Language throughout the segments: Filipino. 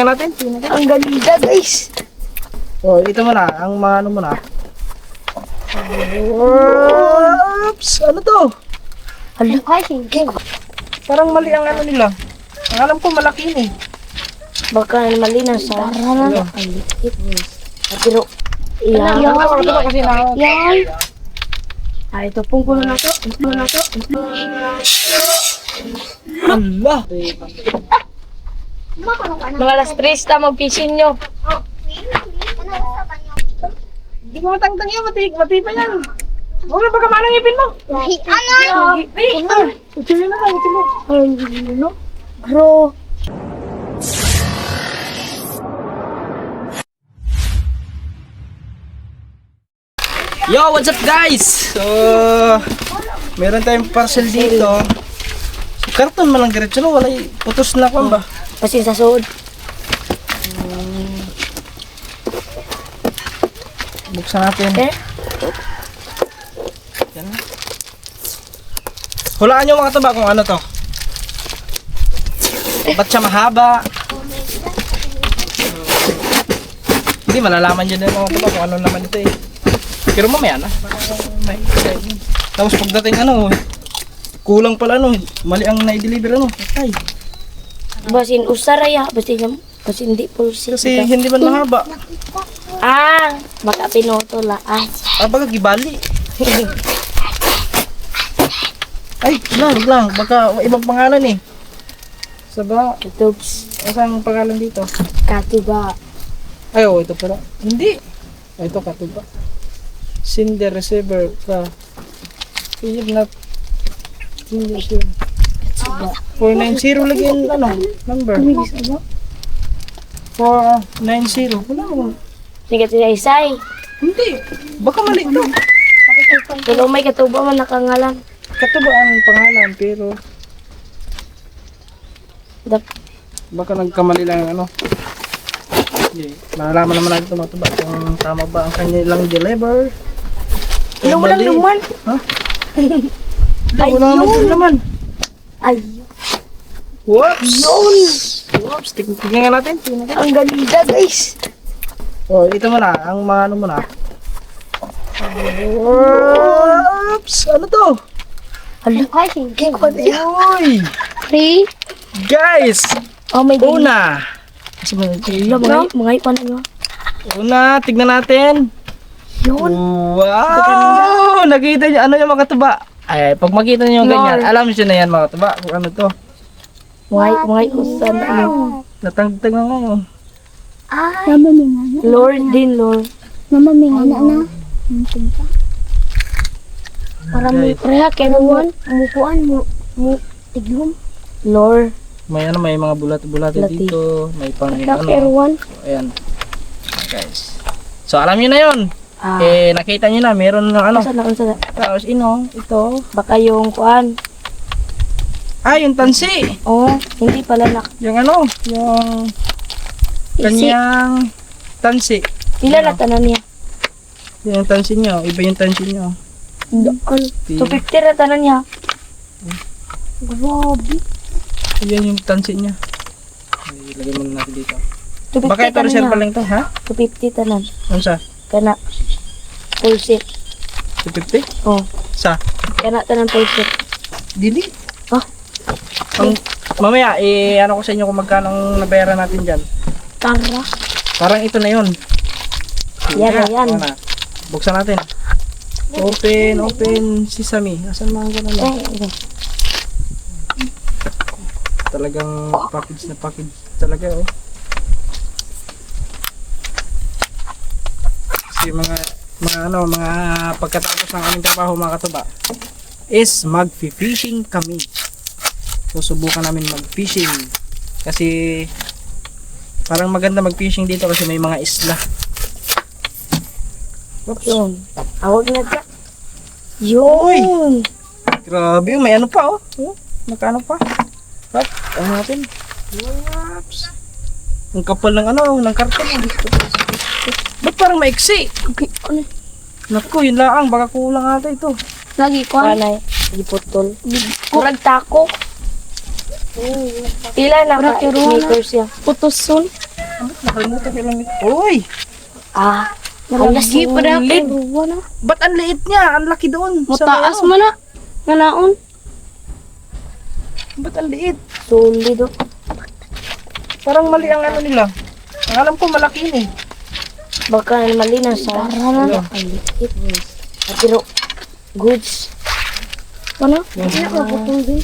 natin. Ang ganda guys. Oh, ito mo na. Ang mga ano mo na. Oops! Ano to? Hala. Ay, hindi. Parang mali ang ano nila. Ang alam ko malaki eh. Baka mali na sa Ano? ang liit. Pero, Yan. yan. Ito ba kasi na... Yan. Ah, ito pong kulo na to. Kulo na to. Hala! Mga alas 3 na mag-fishing nyo. Hindi mo matangtang yan. Mati pa yan. Huwag na baka manang ipin mo. Sige na lang. Ito mo. Ano? Bro. Yo, what's up guys? So, meron tayong parcel dito. So, karton man lang diretso no, wala putos na ko ba? Pasin sa suod. Buksan natin. Okay. Yan. Hulaan nyo mga taba kung ano to. Ba't siya mahaba? Hindi malalaman dyan yung mga taba kung ano naman ito eh. Pero mamaya na. Tapos pagdating ano, kulang pala ano, mali ang na-deliver ano. Ay, Basin usaraya. Basin hindi pulsin. kasi hindi man mahaba. Ah, baka pinoto la. Ay. Baga gibali. Ay, wag lang. Baka ibang pangalan eh. Saba, Katubs. asang pangalan dito? Katuba. Ay, oh, ito pala. Hindi. Ay, ito katuba. Cinder receiver ka. Sige na. Cinder receiver. 490 lagi yung ano, number. 490. Wala akong. Sige siya isay. Hindi. Baka mali ito. Pero may katuba man nakangalan. Katuba ang pangalan, pero baka nagkamali lang ang ano. Okay. Malalaman naman natin ito mga tuba kung tama ba ang kanilang deliver. Kung Ilang walang mali. luman. Ha? Wala naman naman. Ay, Whoops! Whoops! Tingnan nga natin. ang ganda guys. Oh, ito mo na. Ang mga ano mo na. Whoops! Ano to? Hala. Ay, hindi. Uy! Free. Guys! Oh my God. Una! Hala, mga ipan nyo. Una, tignan natin. Yun. Wow! Nakita niyo ano yung mga tuba? Ay, pag makita niyo yung ganyan, alam niyo na yan mga tuba kung ano to. Mga usan. Ano. Natangtang na ngayon. Ay. Lord din, Lord. Mama, may nga na. Para may preha, kenuan. Mukuan mo. Tiglom. Lord. May ano, may mga bulat-bulat Bulati. dito. May pang ano. Keruan. Ayan. Guys. So, alam niyo na yun. Ah. Eh, nakita niyo na, meron ng ano. Unsa na, unsa na. Tapos, ito. Baka yung kuan. Ah, yung tansi. Oh, hindi pala nak. Yung ano, yung kanyang tansi. Pila na tanan niya. Yung tansi niyo, iba yung tansi niyo. Daan. 250 na tanan niya. Grabe. Yan yung tansi niya. Ay, ilagay muna natin dito. 250 Baka ito tanan reserve niya. pa lang to, ha? 250 tanan. Ano sa? Kana. Full set. 250? Oh, Sa? kana tanan full set. Dili. Ah. Mamaya, ano ko sa inyo kung magkano ang nabayaran natin dyan. Tara. Parang ito na yun. Yan na yan. Ano na? Buksan natin. Open sesame. Asan mga ganun na? Eh, Talagang package na package talaga, oh. Kasi mga pagkatapos ng aming trabaho mga katuba is mag-fishing kami. Susubukan namin mag-fishing kasi parang maganda mag-fishing dito kasi may mga isla. Oops. yun. Awag na ka. Yun. Grabe, may ano pa, oh. Oh, nakaano pa. Hop, ano natin? Oops. Ang kapal ng ano, ng karton. Ba't parang maiksi? Ano? Naku, yun lang. Baka kulang ata ito. Lagi ko. Anay. Giputol. Kurag tako. Pila na ka meters siya. Putuson. Nakalimutan ko lang ito. Uy! Ah, ang laki pa natin. Ba't ang liit niya? Ang laki doon. Mataas mo na. Nganaon. Ba't ang liit? Solido. Parang mali ang ano nila. Ang alam ko malaki yun eh. Baka mali na sa Ano? ang liit. Pero, goods. Ano? Hindi na maputong din.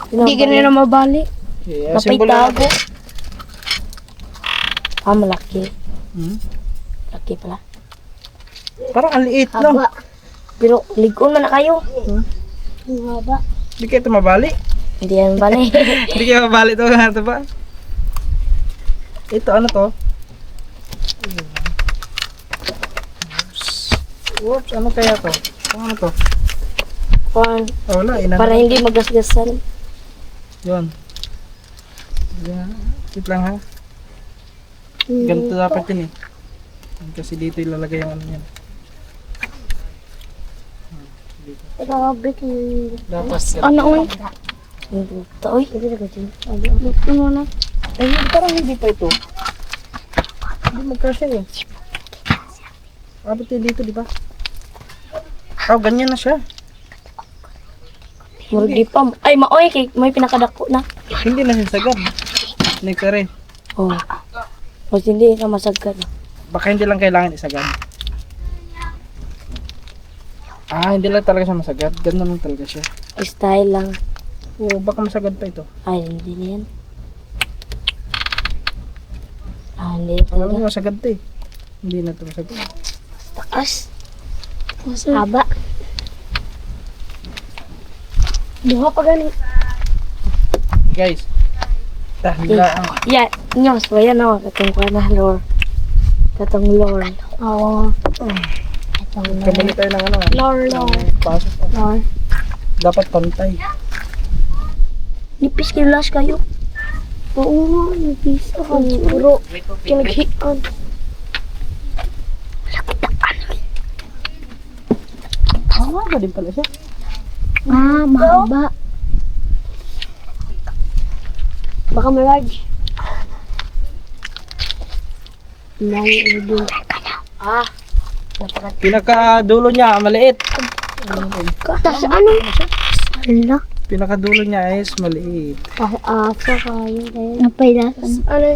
Hindi ganun na mabali. Yeah, Napay symbol lang tago. natin. Ah, malaki. Laki pala. Parang ang liit, no? Haba. Pero, ligon man na kayo. Ang haba. Hindi kayo ito mabali. Hindi yan bali. Hindi kayo mabali ito. Ito ba? Ito, ano to? Whoops, ano kaya to? Ano to? Kuan, Oh, wala, ina. para hindi magasgasan. Yun. Yan. Wait lang ha. Ganito dapat yun eh. Kasi dito ilalagay yung ano yan. Grabe Dapat ano oy? Ito oy. Ito mo na. Ay, parang hindi pa ito. Hindi magkasya eh. Abot yun dito, di ba? Oh, ganyan na siya. Murag di pa. Ay, maoy kay may pinakadako na. Hindi na siya sagad. Next rin. Oh. Mas hindi na masagad. Baka hindi lang kailangan isagad. Ah, hindi lang talaga siya masagad. Ganun lang talaga siya. Style lang. Oo, baka masagad pa ito. Ay, hindi na yan. Ah, hindi Alam talaga. mo, masagad to eh. Hindi na ito masagad. Taas. Haba. Duha pa gani. Guys. Dahila ang Yan. Nyos, ba yan ako. Katong ka na, lore. Katong lore. Oo. Katong kamali tayo ng ano ah. lore, lore. Pasok. Lore. Dapat pantay. Nipis kayo last kayo. Oo nga, nipis. Puro. Kinaghian. Ah, ba din pala siya? Ah, mahaba. Baka ma-large. Ah, Pinakadulo niya, maliit. tapos ano? Hala. Pinakadulo niya is maliit. Asa kayo eh. Napay na. Ano?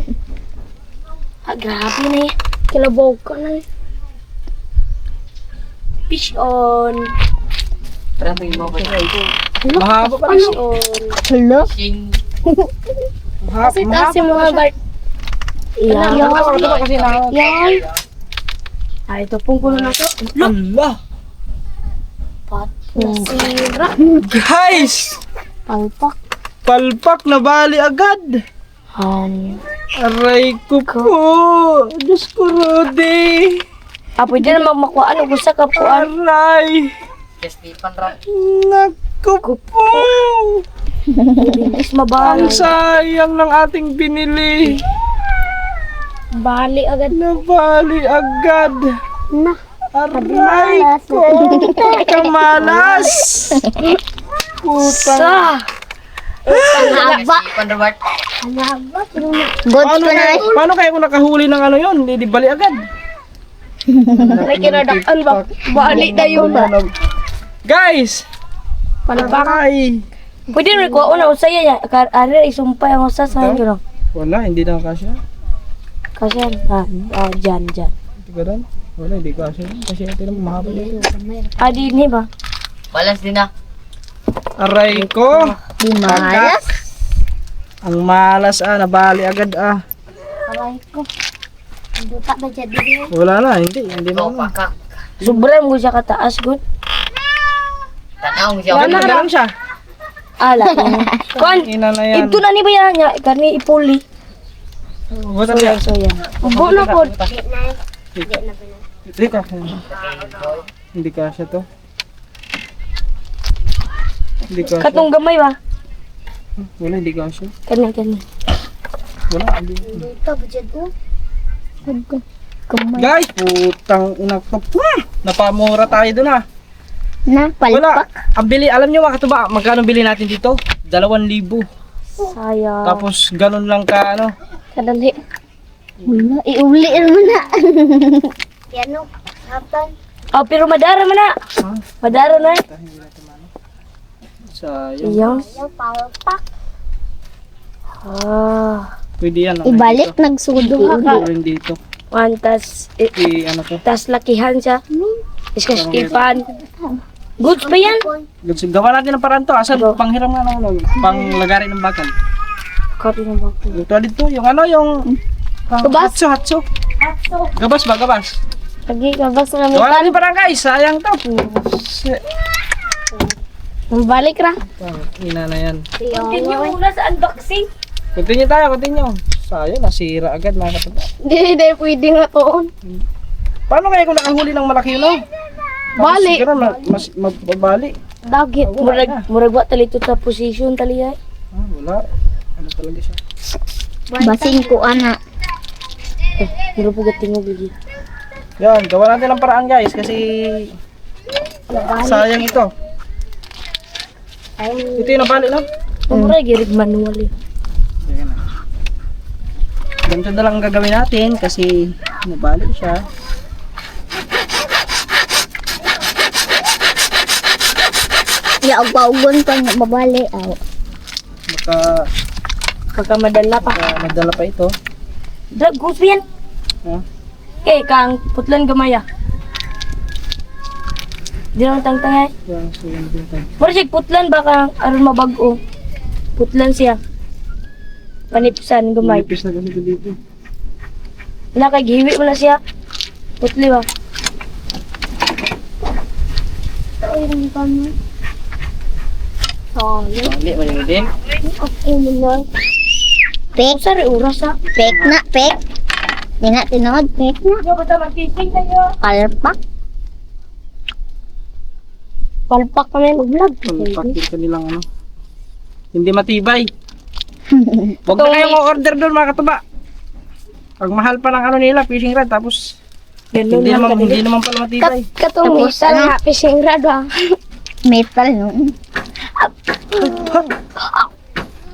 Ah, grabe na eh. Kilabaw ka na eh. Fish on. Mahaba pa rin. Fish on. Hala? Mahaba mga Bart. Yan. kasi na. Yan. Ah, ito pong kulo na to. Allah! Pat. Nasira. Guys! Palpak. Palpak na bali agad. Han. Aray ko po. Diyos ko, Rudy. Ah, pwede na magmakuhaan. Kung sa kapuan. Aray. Naku po. Bilis Ang mabali. sayang ng ating binili. Bali agad. Nabali agad. Na. Aray ko. Kamalas. Putang. Sa. Haba. Paano kaya kung nakahuli ng ano yun? Hindi bali agad. May kinadaan ba? Bali na yun ba? Guys! Palpak. Ay! Pwede rin ko una usaya ya. Ari isumpay ang usa sa inyo lang. Wala, hindi na kasya. Kasi dyan. Ito ganun? Wala, hindi kasya. Kasi ito naman mahaba dito. Adi ni ba? Aray ko! Malas? Ang malas nabali agad Aray ko. Duta ba dyan dito? Wala na, hindi na. Sobra mo siya kataas good. Ganun siya. Ala. Kuan. Ina na yan. Ito na ni ba yan niya? Karni ipuli. Buta niya. So yan. Ubo na po. Hindi ka. Hindi kasya to. Hindi kasya. Katong gamay ba? Wala, hindi kasya. Kani. Wala, hindi. Duta ba dyan to? Gamay. Guys, putang ina ko. Napamura tayo dun Na, Wala. Ang bili, alam niyo mga katuba, magkano bili natin dito? 2,000. Sayang. Tapos ganun lang ka Kadali. Wala, iuli naman na. Yan o, hatan. Oh, pero madara man na. Ha? Madara na. Hindi natin ano. Sayang. Iyaw. Palpak. Ah. Pwede yan. Ibalik, nagsudo ka. Rin dito. One, tas, Ano to? tas lakihan siya. Iskas ipan. Goods ba yan? Good. Gawa natin ng paraan to. Asan? Panghiram nga ng ano. Panglagari ng bakal. Copy ng bakal. Ito dito. Yung ano, yung... Gabas? Hatso. Gabas ba? Gabas. Lagi ka ba sa Gawa natin kamitan? parang guys. Sayang to. Balik ra. Ina na yan. Continue muna sa unboxing. Continue tayo. Continue. Sayang. Nasira agad mga kapatid. Hindi pwede nga to. Paano kaya kung nakahuli ng malaki yun? Oh? Bali. Siguro mas mababali. Dagit. Murag wa talito sa position taliyay. Wala. Ano talaga siya? Basing ko ana. Murag po gatingog lagi. Yan, gawa natin ng paraan guys kasi sayang ito. Ito yung nabali no? Murag girig manual eh. Yan na. Ganito na lang ang gagawin natin kasi nabali siya. Ya, ugwa-ugwan pa nga mabali. Baka Madala pa. nadala pa ito. Drag goods ba yan? Ha? Kang putlan gamaya. Di naman tangtangay. Yan, so yan dito. Mura siya putlan baka aron mabag-o. Putlan siya. Panipsan gamay. Manipis na ganito dito. Nakaghiwi mo na siya. Putli ba? Ayun pa mo. Oh, Bali, mali din. okay mo na. Pek. Sari oras ha? Pek na, pek. Di na tinod, pek na. Yo, bata mag-fishing tayo. Palpak. Palpak kami mag-vlog. Pagpakil kanilang ano. Hindi matibay. Huwag na kayong order doon mga katuba. Pag mahal pa ng ano nila, fishing rod, tapos hindi naman pala matibay. Katong metal na fishing rod ha. Metal no.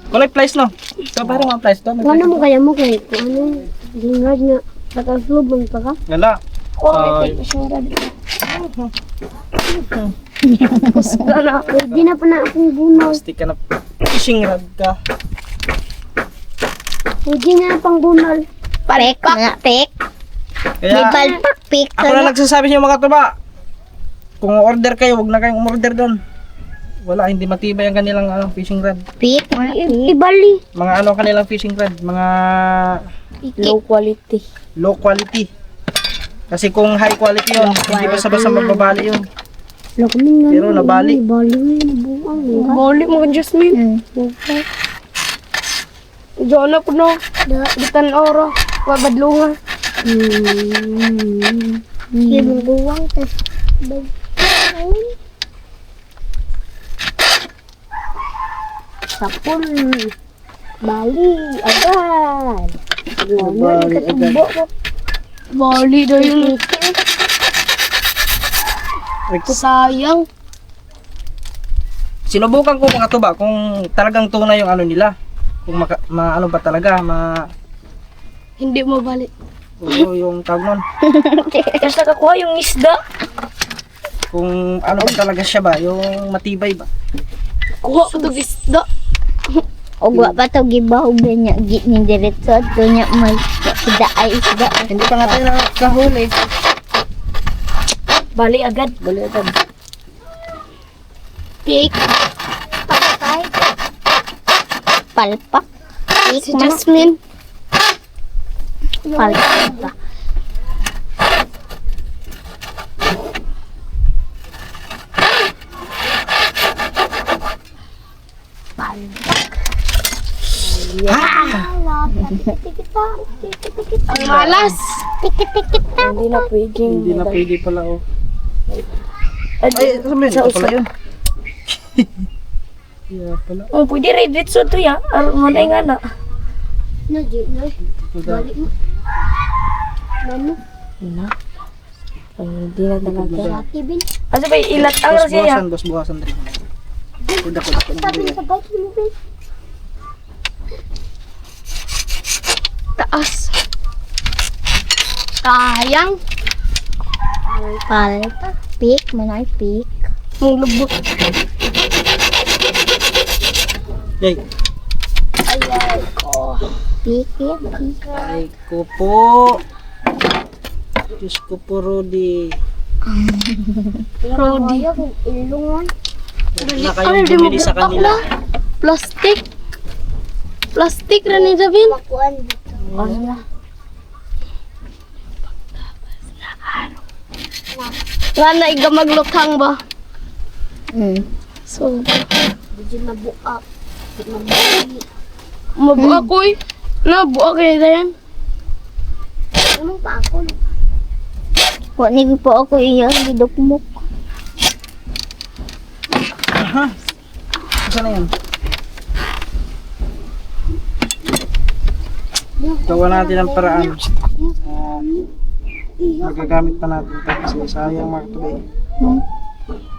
Kulay flies no? Ito parang mga flies to. Ano mo kaya mo kay ano? Fishing rod nga. Nakaslubong pa ka? Gala. Oh, fishing rod. Hindi na pa na akong bunaw. Stick ka na fishing rod ka. Hindi nga pang bunal. Pek nga, pek. May Kaya palpak, pek. ako na nagsasabi sa inyo mga katuba. Kung order kayo, huwag na kayong umorder doon. Wala, hindi matibay ang kanilang fishing rod. Pek, ibali. Mga kanilang fishing rod, mga Low quality. low quality. Kasi kung high quality yun, hindi basta-basta magbabali yun. Pero nabali. Bali mo ka, Jasmine. Diyan na po no. Bitan oro. Wabadlunga. Yung buwang tas. Sapul. Bali. Agad. Nabali agad. Bali daw yung sayang. Sinubukan ko mga tuba kung talagang tunay yung ano nila. Kung ano ba talaga, Hindi mo balik. yung tawag nun. Tapos nakakuha yung isda. Kung ano ba talaga siya ba, yung matibay ba. Kuha ko itong isda. Ogwa pa to gibaw niya git ni diretso at niya may isda ay isda. Hindi pa nga tayo nakahuli. Bali agad. Bali agad. Cake. Patay. Palpak. Si Jasmine. Palpak. Ang malas. Tikit-tikit na. Hindi na pwedeng. Hindi na pwede pala oh. Ay, Ay, sabihin, sa ito pala usa. yun. Yeah, pala. Oh, pwede rin dito to ya. Aron mo na nga na. Ito daw. Na. Ay, hindi na talaga. Tibin. Asa ba ilat ang siya? Buwasan rin. Kuda. Sabi sa bike mo ba? taas. Sayang. Palta. Pick, manay pick. Ang lubot. Yay. Ayay ko. Pick yan. Ay ko po. Diyos ko po, Rudy. Rudy. Ilungan. Huwag na kayong bumili sa kanila. Plastic. Plastic ra ni Davin. Kuan dito. Ano na? Nga na iga maglukhang ba? So, Di mabuak. mabuak ko eh. Nabuak kayo dayan. Ano pa ako? Wa ni po ako iya gidukmok. Saan na yan? Gawa natin ang paraan. Magagamit pa natin ito kasi sayang mga katuloy.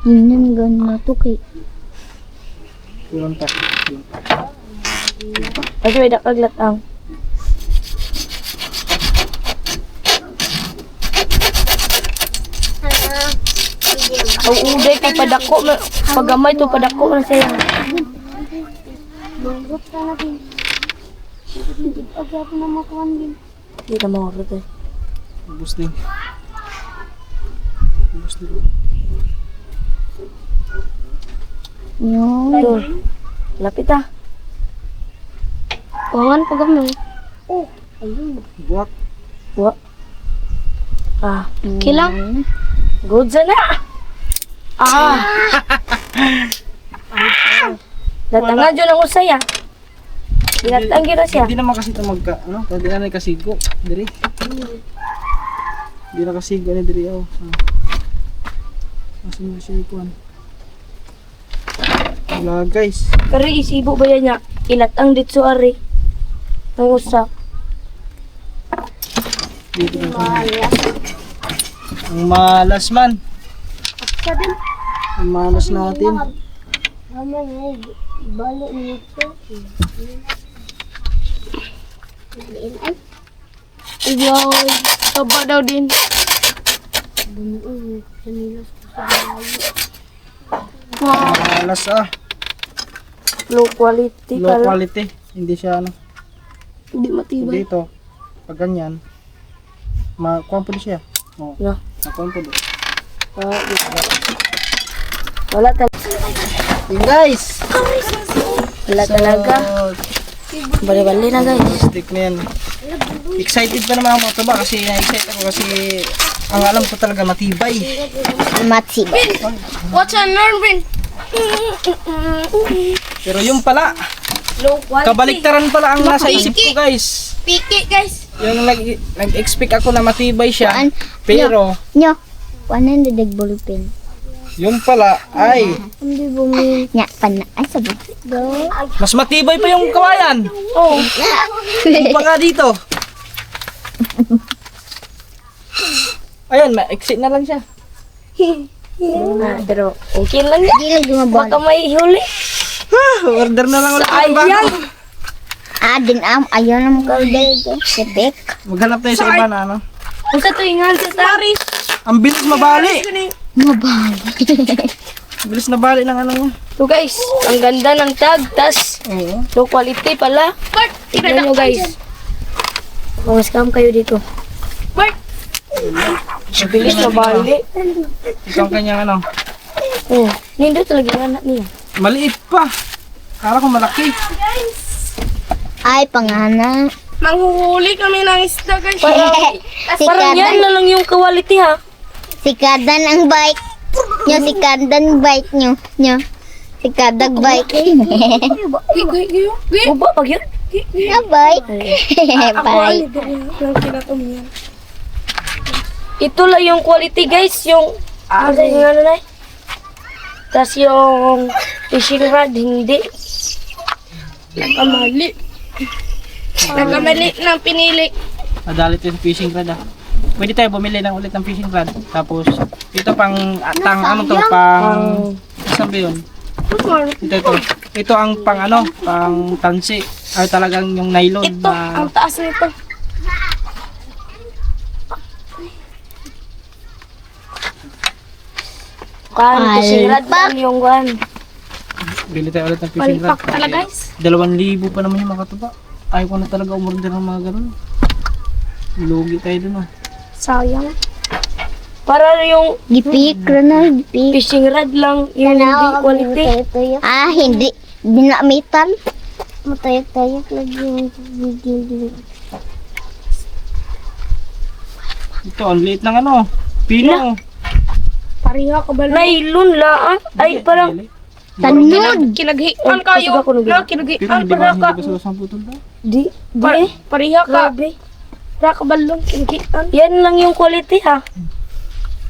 Yun gan na to kay. Kulang pa. Aduh, dak kaglatang. Uday kay padako, pagamay to padako na siya. Manggut ka na din. Hindi pa ako na makuhan din. Di na mo eh. Ubus din. Ubus din. Yun. Ito. Lapit ah. Kuhangan pagamay. Buwak. Wa. Ah, kilang. Good na. Ah. Datangan dyan ang usay ah. Dinatang gira siya. Hindi naman kasi ito hindi na nakasigo. Diri. Hindi nakasigo ni Diri. Oh. Asan mo siya ikuan? Wala guys. Pero isibo ba yan niya? Ilatang ditso ari. Ang usak. Dito na siya. Ang malas man. Ang malas natin. Mama na balo nito. Iyaw. Taba daw din. Wow. Malas ah. Low quality Low pala. quality. Hindi siya ano. Hindi matibay. Dito. Pag ganyan. Makuha po siya. Oh. No. Nakuha po doon. Ah, wala talaga. Hey guys! Wala talaga. Bali-bali na guys. Stick na yan. Excited pa naman ako mga tuba kasi na-excite ako kasi ang alam ko talaga matibay. Matsi. What's a Norvin? Pero yung pala, Low quality. kabaliktaran pala ang nasa isip ko guys. Piki guys. Yung nag-expect ako na matibay siya. Kuan. Pero Nyo. Kuanan na dagbolupin. yung pala ay Hindi bumi. Nya pan ay sabot. Go. mas matibay pa yung kawayan. Oh. Yung pa nga dito. Ayun, ma-exit na lang siya. Pero okay lang yan. Di lang gumabal. Baka may huli. Order na lang ulit ng bago. Sayang. Din ayaw na mo ka order. Sebek. Maghanap tayo sa iba na ano. Kung sa tuwingan sa Taris. Ang bilis mabali. Mabal. Bilis na bali ng ano niya. So guys, ang ganda ng tag. Tas Oo. low quality pala. Tignan nyo guys. Scam kayo dito. Bilis na bali. Ito ang kanyang ano. Oh, nindo talaga yung anak niya. Maliit pa. Kala ko malaki. Ay pangana. Manghuhuli kami ng isda guys. Si Parang yan Kadan. na lang yung quality ha. Si Kadan ang bike. Nyo si Kadan bike nyo. Nyo. Si Kadag bike. Buba pag yun. Na bike. Bike. Ito lang yung quality guys. Yung ano yung ano na. Tapos yung fishing rod hindi. Nakamali. Nakamali ng pinili. Madalit yung fishing rod ah. Pwede tayo bumili ng ulit ng fishing rod. Tapos, ito pang, ano to, pang, saan ba yun? Ito. Ito ang pang ano, pang tansi. Ay talagang yung nylon Ito, ang taas nito. Fishing rod lang yung kan. Bili tayo ulit ng fishing rod. Palpak talaga guys. 2,000 pa naman yung mga katuba. Ayaw ko na talaga umorder ng mga ganun. Lugi tayo dun, oh. Sayang. Para yung Gipik, Ronald, gipik. fishing rod lang yung hindi quality. Ah, hindi. Dinamitan. Matayag-tayag lagi yung video. Ito, ang liit ng ano. Pino. Pariha ka ba? Nylon lang. Ay, parang Tanod. kinaghian kayo. Pero Kinaghian hindi ba para ka. hindi ba sa putol ba? Di. Pariha ka. Para ka balong kinaghian. Yan lang yung quality ha.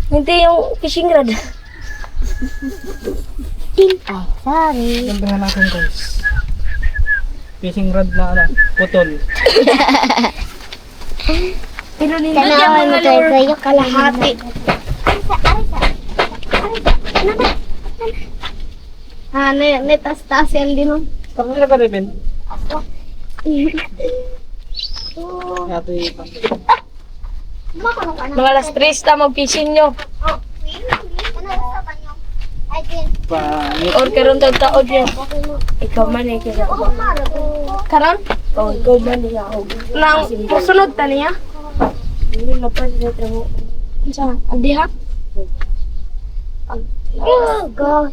Hindi yung fishing rod. Sorry. Gandahan natin guys. Fishing rod na ano, putol. Pero nila Tanawan mo tayo kalahati. Ah, netas-tas yan din. Kami na ka rin. Ito yung Mga alas 3 na mag-fishing nyo. pangit. Or karon tag-taod nyo. Ikaw man eh. Karon? Oo, ikaw man eh. Nang sunod ta niya? Hindi na pa siya trabaho. Saan? Adi ha?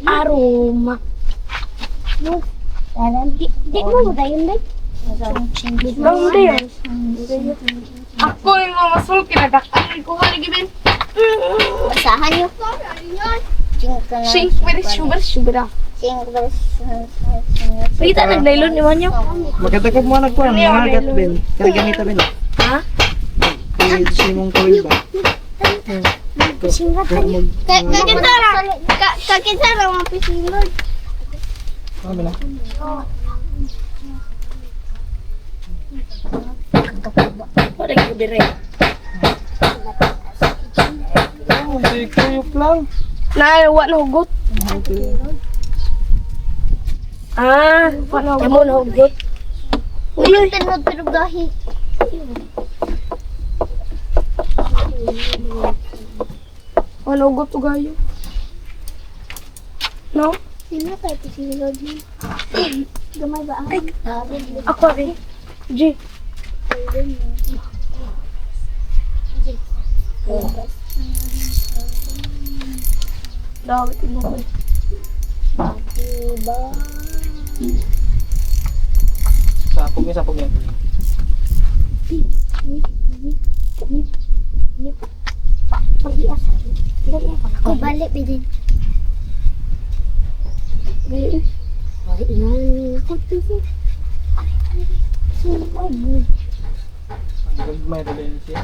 Aroma. Di mo ba yun, Dad? Bang di yan. Ako yung mamasul, kinagakain ko haligibin. Basahan niyo. Sing, subera. Kita nagdailon naman nyo. Magkatagap mo nagkuhan, mga agat Ben. Kaya ganita Ben. Ha? Kaya simong kawin ba? Kakitara mga pisilod. Kami na. Wala yung dire. Hindi kuyok lang. Naiwa na hugot. Ah, amo na hugot. Uy, tinod pero gahi. Ano hugot to gayo? No? Sino kayo pisilod niyo? Gamay ba ang? Ako rin. G. Dawit mo ko. Sapog yan. Ako balik din. May rin siya.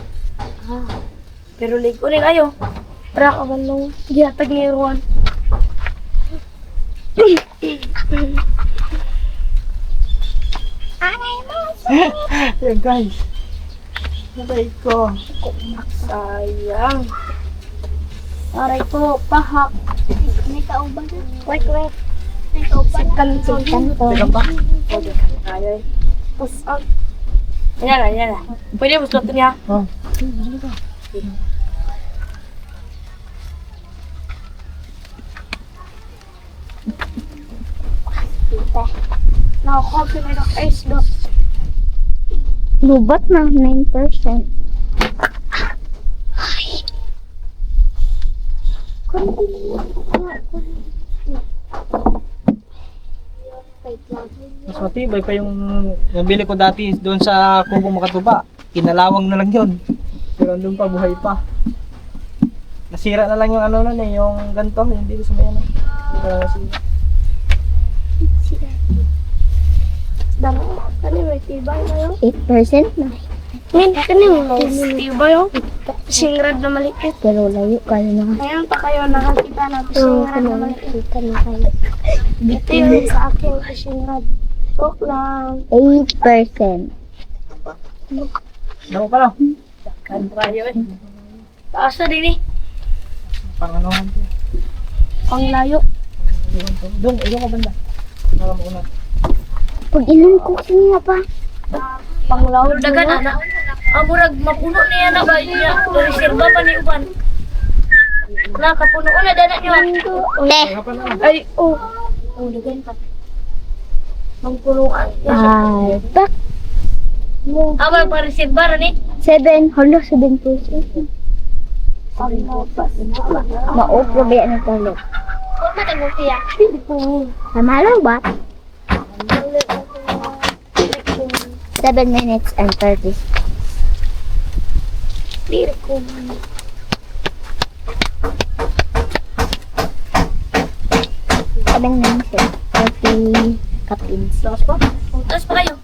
Pero ligo rin kayo. Para ka balong gihatag ni Ruan. Yan guys. Nabay ko. Sayang. Aray ko, pahak. May kauban na. Wait. May kauban. Kanto. Teka pa. Ayay. Pusag. Yan na. Pwede mo slot niya. Oh. Nakakopi na ng ice dot. Lubat na 9%. Mas matibay pa yung nabili ko dati doon sa Kubong Makatuba. Kinalawang na lang yun. Pero doon pa, buhay pa. Nasira na lang yung ano nun eh, yung ganto. Hindi ko sumayan. Nasira. Dami. Kani may tibay na yun. 8% na. Kani may tibay yun. Singrad na maliit. Pero layo kayo na. Ngayon pa kayo nakakita na singrad na maliit. Kita na kayo. Ito yun sa aking singrad. Joke lang. 8%. Damo pa lang. Kan kayo eh. Taas na din eh. Panganohan to. Ang layo. Doon ka banda. Nakalam ko na. Pag ilan ko siya pa. Panglaw. Dagan ana. Amurag mapuno niya na ba niya. Reserva pa ni uban. Nakapuno na dana nyo. Te. Ay, oh. Oh, dagan pa. Mangpunuan. Ay, bak. Awal pa receive ba ni? 7. Hala, 7 pesos. Ma-offer ba yan ito? Kung matagong siya. Namalo ba? 7 minutes and 30. Diri ko. Sabing minutes eh. 40 kapins. Tapos pa? Tapos pa kayo.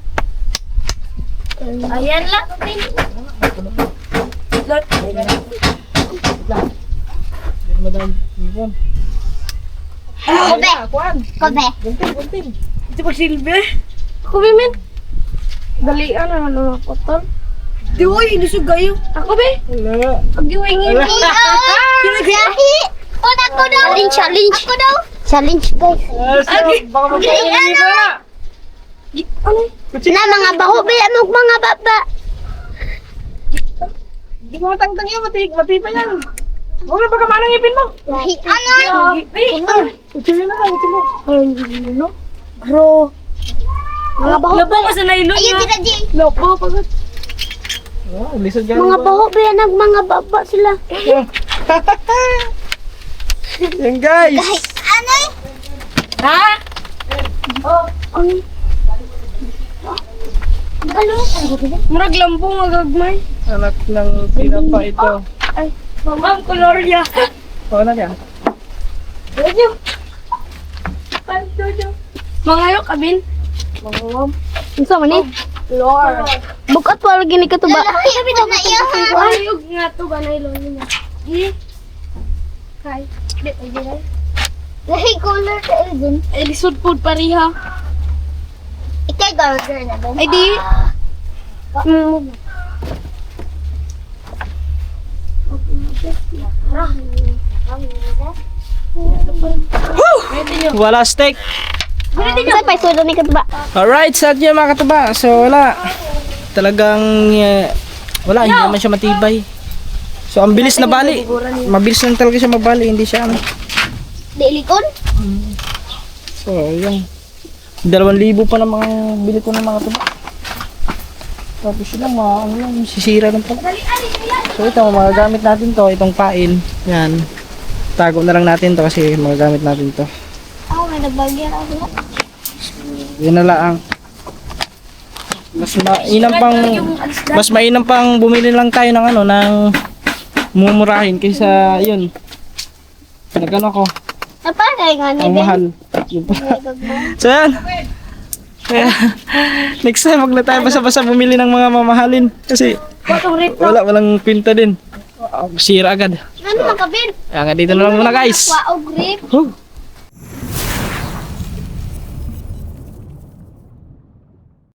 Ayan lang. Lord. Madam, Yvonne. Kobe. Kuan. Kobe. Gunting. Ito pa silbi. Ako bimin. Dalian na ano ako ton. Di oy, ilusog kayo. Ako be. Wala. Pag-iwingin mo. Gahi. Ako daw. Challenge. Ako daw. Challenge guys. Baka magpapalili ka. Ano? Na mga baho bila mo mga baba. Hindi mo matangtang yan, mati pa yan. Huwag na baka manang ipin mo. Ano? Utsili na lang, utsili. Ano? Bro. Mga baho. Labaw ka sa nailon Ayun niya. sila G. Labaw pagod. Oh, lisod yan. Mga baho bila nag mga baba sila. Yan guys. Ano? Ha? Oh. Murag lambong magagmay. Anak ng pinapa ito. Ay, Ma'am Gloria. Oo na yan. Jojo. Jojo. Mangayo kabin. Mangawam. Unsa man ni? Lord. Bukat wala gini ka to ba? Ayog nga to ba na ilon niya. Di. Kay. Di ay di. Lahi color ka Elvin. Ay lisod food pariha. Ikay garger na ba? Ay di. Wala steak. Sa pa sudo ni ka to ba? Alright, sa atin mga katuba. So wala. Talagang wala, hindi naman siya matibay. So ang bilis na bali. Mabilis lang talaga siya mabali, hindi siya ano. Dilikon? So yun. 2,000 pa ng mga bili ko ng mga tuba. Tapos yun lang, mga ano lang, sisira lang pala. So ito, magagamit natin to, itong pain. Yan. Tago na lang natin to kasi magagamit natin to. Ako may nagbagyan ako. Yun na lang. Mas mainam pang bumili lang tayo ng ano, ng mumurahin kaysa yun. Nagano ko, Apa kay nga ni ang Ben? mahal. Yun pa. So yan. Kaya, next time wag na tayo basta-basta bumili ng mga mamahalin kasi walang pinta din. Sira agad. Ano man ka Ben? Kaya nga dito na lang muna guys. Wa og grip. Huh.